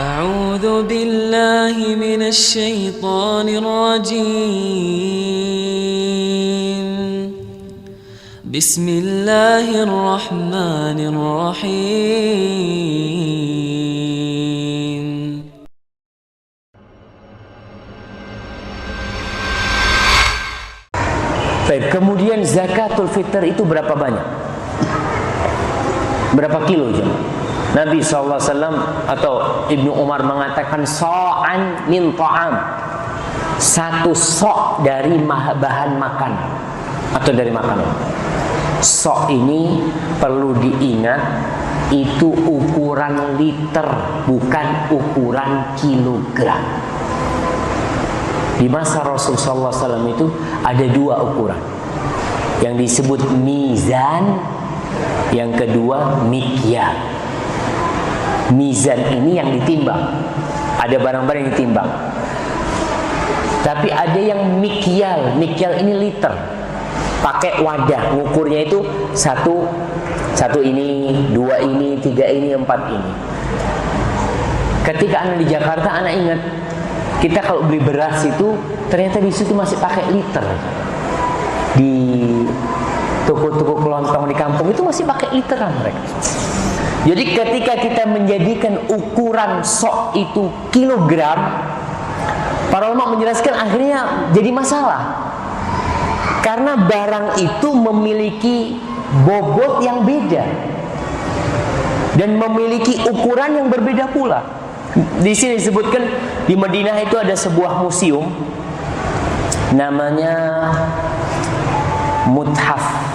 أعوذ بالله من الشيطان الرجيم بسم الله الرحمن الرحيم Baik, kemudian zakatul fitr itu berapa banyak? Berapa kilo jemaah? Nabi SAW atau Ibnu Umar mengatakan sa'an min ta'am, satu sok dari bahan makan atau dari makanan. Sok ini perlu diingat, itu ukuran liter, bukan ukuran kilogram. Di masa Rasulullah SAW itu ada dua ukuran, yang disebut mizan, yang kedua mikyal. Mizan ini yang ditimbang, ada barang-barang yang ditimbang. Tapi ada yang mikyal. Mikyal ini liter, pakai wadah, ngukurnya itu satu ini, dua ini, tiga ini, empat ini. Ketika anak di Jakarta, anak ingat, kita kalau beli beras itu ternyata di situ masih pakai liter. Di toko-toko kelontong di kampung itu masih pakai literan mereka. Jadi ketika kita menjadikan ukuran sok itu kilogram, para ulama menjelaskan akhirnya jadi masalah. Karena barang itu memiliki bobot yang beda dan memiliki ukuran yang berbeda pula. Di sini disebutkan di Madinah itu ada sebuah museum namanya Muthaf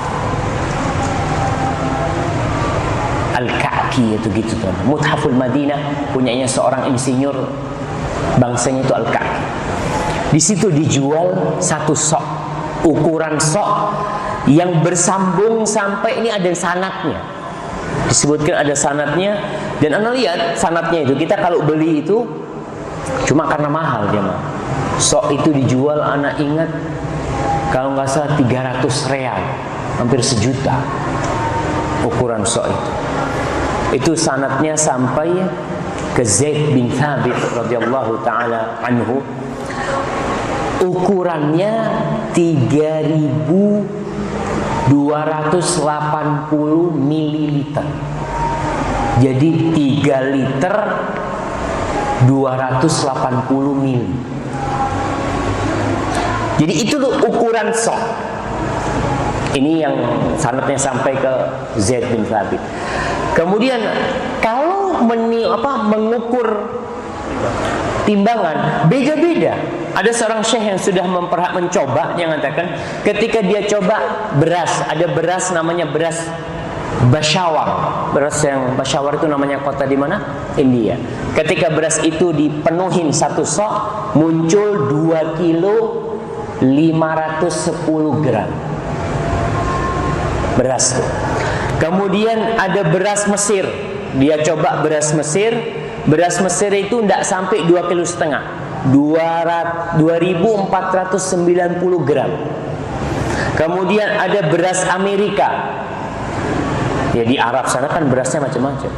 Al-Ka'ki, itu gitu tuh. Muthaful Madinah punyanya seorang insinyur, bangsanya itu Al-Ka'ki. Di situ dijual satu sok, ukuran sok yang bersambung sampai ini ada sanadnya. Disebutkan ada sanadnya, dan Anda lihat sanadnya itu, kita kalau beli itu cuma karena mahal jemaah. Sok itu dijual, anak ingat kalau nggak salah 300 real, hampir sejuta ukuran sok itu. Itu sanadnya sampai ke Zaid bin Thabit radhiyallahu taala anhu. Ukurannya 3.280 mililiter. Jadi 3 liter 280 mili. Jadi itu tuh ukuran sok. Ini yang sanadnya sampai ke Zaid bin Thabit. Kemudian kalau mengukur timbangan beda-beda. Ada seorang syekh yang sudah mencoba, yang mengatakan ketika dia coba beras, ada beras namanya beras Peshawar. Beras yang Peshawar itu namanya kota di mana? India. Ketika beras itu dipenuhin satu sok, muncul 2 kilo 510 gram beras. Kemudian ada beras Mesir. Dia coba beras Mesir. Beras Mesir itu tidak sampai 2,5 kilo, 2.490 gram. Kemudian ada beras Amerika. Ya, di Arab sana kan berasnya macam-macam.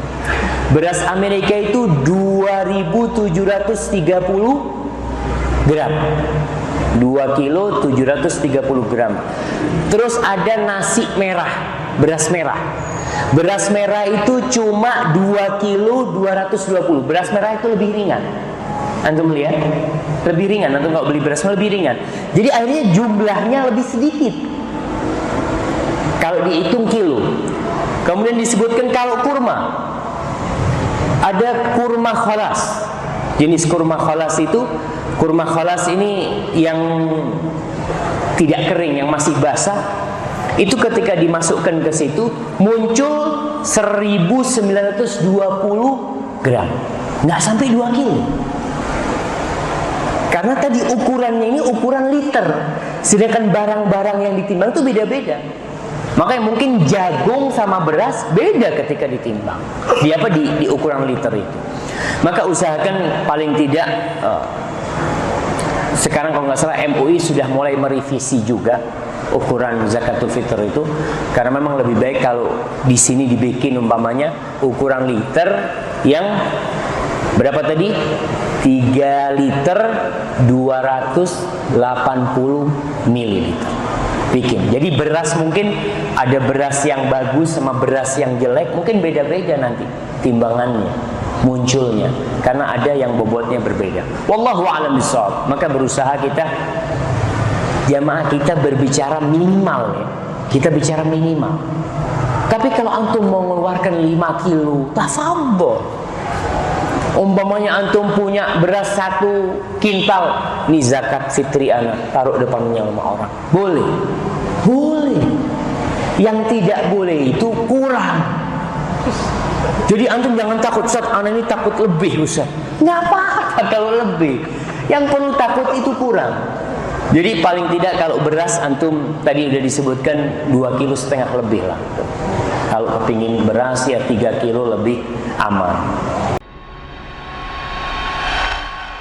Beras Amerika itu 2.730 gram. 2 kilo 730 gram. Terus ada nasi merah, beras merah. Beras merah itu cuma 2 kilo 220. Beras merah itu lebih ringan. Antum lihat? Lebih ringan. Antum kalau beli beras merah lebih ringan. Jadi akhirnya jumlahnya lebih sedikit kalau dihitung kilo. Kemudian disebutkan kalau kurma, ada kurma kholas. Jenis kurma kholas itu, kurma kholas ini yang tidak kering, yang masih basah. Itu ketika dimasukkan ke situ muncul 1.920 gram, nggak sampai 2 kilo. Karena tadi ukurannya ini ukuran liter, sedangkan barang-barang yang ditimbang itu beda-beda. Makanya mungkin jagung sama beras beda ketika ditimbang. Di ukuran liter itu. Maka usahakan paling tidak sekarang kalau nggak salah MUI sudah mulai merevisi juga ukuran zakatul fitr itu, karena memang lebih baik kalau di sini dibikin umpamanya ukuran liter yang Berapa tadi? 3 liter 280 mililiter. Bikin. Jadi beras mungkin ada beras yang bagus sama beras yang jelek, mungkin beda-beda nanti timbangannya munculnya, karena ada yang bobotnya berbeda. Wallahu a'lam bishawab. Maka berusaha kita, jamaah kita berbicara minimal ya. Kita bicara minimal. Tapi kalau antum mau mengeluarkan 5 kilo, tafadhol. Umpamanya antum punya beras 1 kintal, nih zakat fitri anak, taruh depannya sama orang. Boleh. Boleh. Yang tidak boleh itu kurang. Jadi antum jangan takut, Ustaz, anak ini takut lebih, Ustaz. Nggak apa-apa kalau lebih. Yang perlu takut itu kurang. Jadi paling tidak kalau beras antum tadi udah disebutkan 2,5 kilo lebih lah. Kalau kepingin beras ya 3 kilo lebih aman.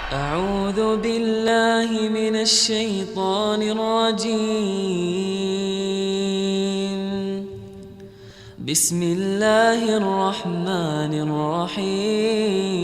أعوذ بالله من الشيطان الرجيم بسم الله الرحمن الرحيم